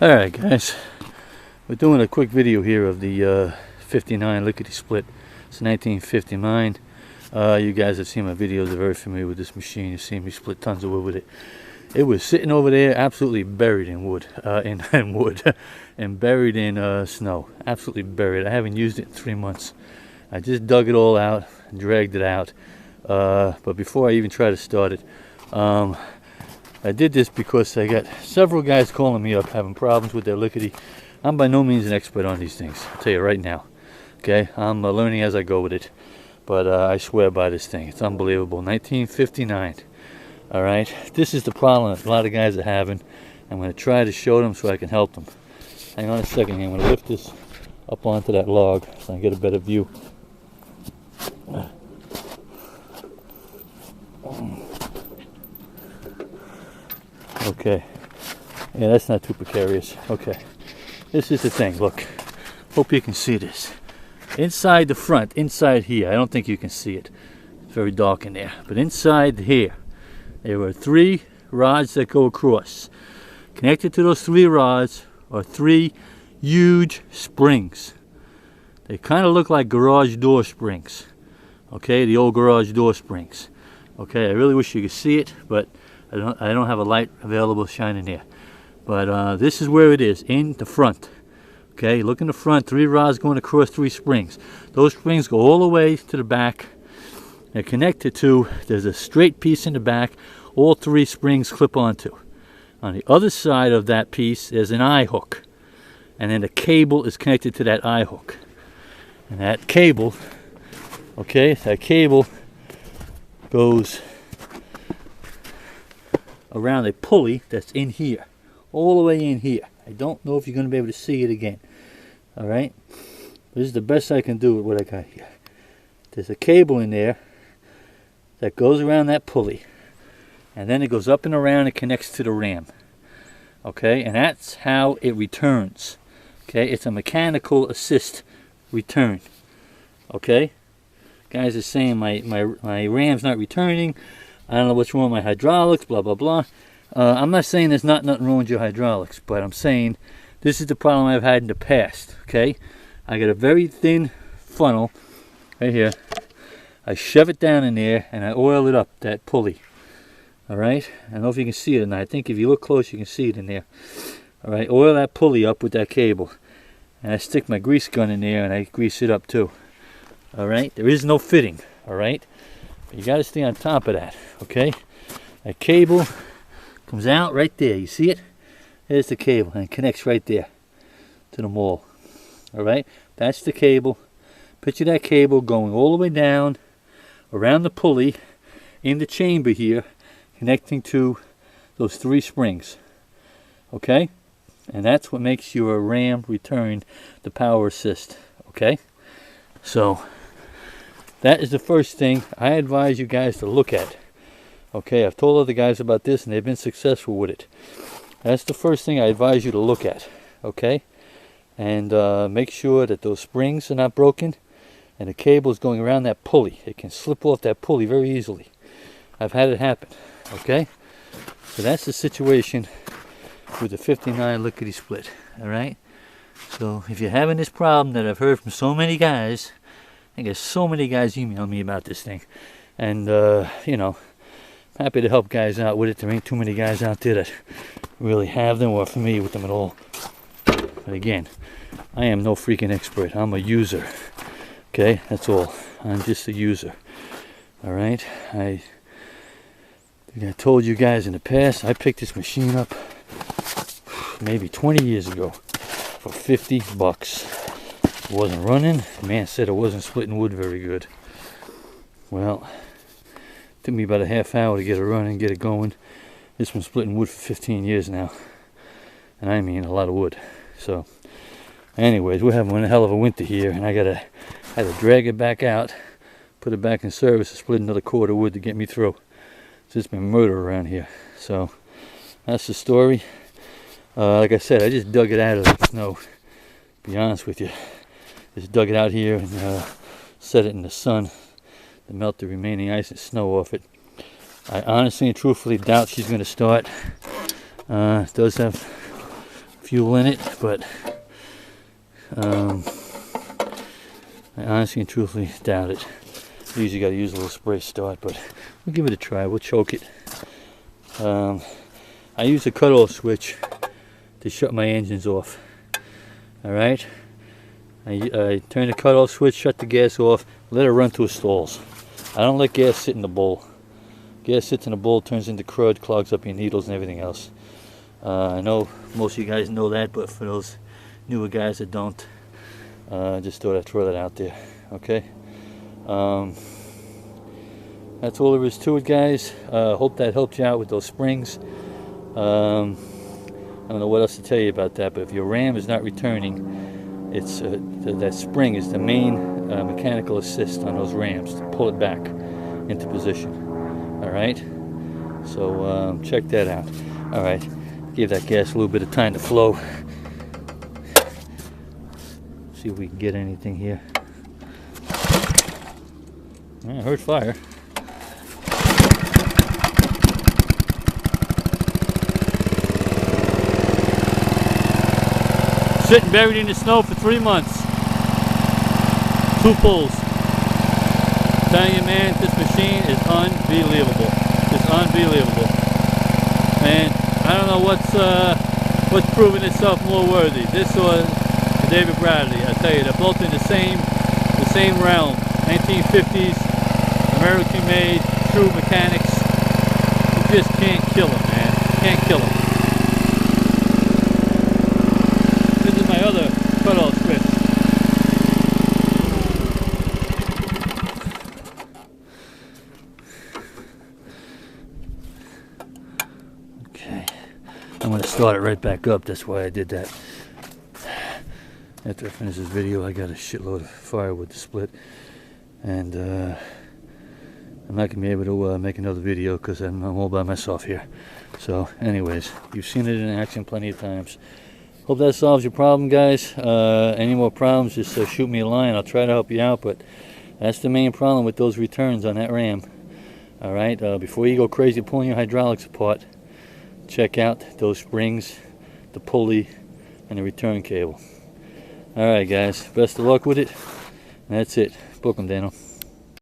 Alright guys, we're doing a quick video here of the 59 lickety split. It's 1959. You guys have seen my videos, are very familiar with this machine. You've seen me split tons of wood with it. It was sitting over there absolutely buried in wood, and buried in snow. Absolutely buried. I haven't used it in 3 months. I just dug it all out and dragged it out. But before I even try to start it, I did this because I got several guys calling me up having problems with their lickety. I'm by no means an expert on these things, I'll tell you right now. Okay, I'm learning as I go with it. But I swear by this thing. It's unbelievable. 1959. Alright, this is the problem that a lot of guys are having. I'm going to try to show them so I can help them. Hang on a second here. I'm going to lift this up onto that log so I can get a better view. Okay. Yeah, that's not too precarious. Okay. This is the thing. Look. Hope you can see this. Inside the front, inside here, I don't think you can see it. It's very dark in there. But inside here, there were 3 rods that go across. Connected to those 3 rods are 3 huge springs. They kind of look like garage door springs. Okay, the old garage door springs. Okay, I really wish you could see it, but I don't have a light available shining there. But this is where it is, in the front. Okay, look in the front, 3 rods going across 3 springs. Those springs go all the way to the back. They're connected to, there's a straight piece in the back, all 3 springs clip onto. On the other side of that piece, there's an eye hook. And then the cable is connected to that eye hook. And that cable, okay, that cable goes around a pulley that's in here, all the way in here. I don't know if you're going to be able to see it again. Alright, this is the best I can do with what I got here. There's a cable in there that goes around that pulley, and then it goes up and around and connects to the ram. Okay, and that's how it returns. Okay, it's a mechanical assist return. Okay, guys are saying my ram's not returning. I don't know what's wrong with my hydraulics, blah blah blah. I'm not saying there's nothing wrong with your hydraulics, but I'm saying this is the problem I've had in the past. Okay, I got a very thin funnel right here. I shove it down in there and I oil it up, that pulley. Alright, I don't know if you can see it or not. I think if you look close you can see it in there. Alright, oil that pulley up with that cable, and I stick my grease gun in there and I grease it up too. Alright, there is no fitting. Alright, you got to stay on top of that. Okay, that cable comes out right there. You see it? There's the cable, and it connects right there to the maul. Alright, that's the cable. Picture that cable going all the way down around the pulley in the chamber here, connecting to those 3 springs. Okay, and that's what makes your ram return the power assist. Okay, so that is the first thing I advise you guys to look at. Okay, I've told other guys about this and they've been successful with it. That's the first thing I advise you to look at. Okay, and make sure that those springs are not broken and the cable is going around that pulley. It can slip off that pulley very easily. I've had it happen. Okay, so that's the situation with the 59 lickety split. Alright, so if you're having this problem that I've heard from so many guys, I get so many guys email me about this thing, and you know, happy to help guys out with it. There ain't too many guys out there that really have them or are familiar with them at all. But again, I am no freaking expert. I'm a user. Okay, that's all. I'm just a user. Alright, I told you guys in the past, I picked this machine up maybe 20 years ago for 50 bucks. It wasn't running. The man said it wasn't splitting wood very good. Well, it took me about a half hour to get it running, get it going. This one's splitting wood for 15 years now. And I mean a lot of wood. So, anyways, we're having a hell of a winter here, and I had to drag it back out, put it back in service, and split another cord of wood to get me through. It's just been murder around here. So, that's the story. Like I said, I just dug it out of the snow, to be honest with you. Just dug it out here and set it in the sun to melt the remaining ice and snow off it. I honestly and truthfully doubt she's going to start. It does have fuel in it, but I honestly and truthfully doubt it. Usually got to use a little spray start, but we'll give it a try. We'll choke it. I use a cutoff switch to shut my engines off. Alright? I turn the cutoff switch, shut the gas off, let it run till it stalls. I don't let gas sit in the bowl. Gas sits in the bowl, turns into crud, clogs up your needles and everything else. I know most of you guys know that, but for those newer guys that don't, I just thought I'd throw that out there. Okay? That's all there is to it, guys. Hope that helped you out with those springs. I don't know what else to tell you about that, but if your ram is not returning, it's that spring is the main mechanical assist on those rams to pull it back into position. All right, so check that out. All right, give that gas a little bit of time to flow. See if we can get anything here. I heard fire. Sitting buried in the snow for 3 months. 2 pulls. I'm telling you, man, this machine is unbelievable. It's unbelievable. Man, I don't know what's proving itself more worthy. This or the David Bradley. I tell you, they're both in the same realm. 1950s, American-made, true mechanics. You just can't kill them, man. You can't kill them. My other cutoff switch. Okay, I'm going to start it right back up. That's why I did that. After I finish this video, I got a shitload of firewood to split, and I'm not going to be able to make another video because I'm all by myself here. So anyways, you've seen it in action plenty of times. Hope that solves your problem, guys. Any more problems, just shoot me a line. I'll try to help you out, but that's the main problem with those returns on that ram. Alright, before you go crazy pulling your hydraulics apart, check out those springs, the pulley, and the return cable. Alright, guys, best of luck with it. That's it. Book 'em, Daniel.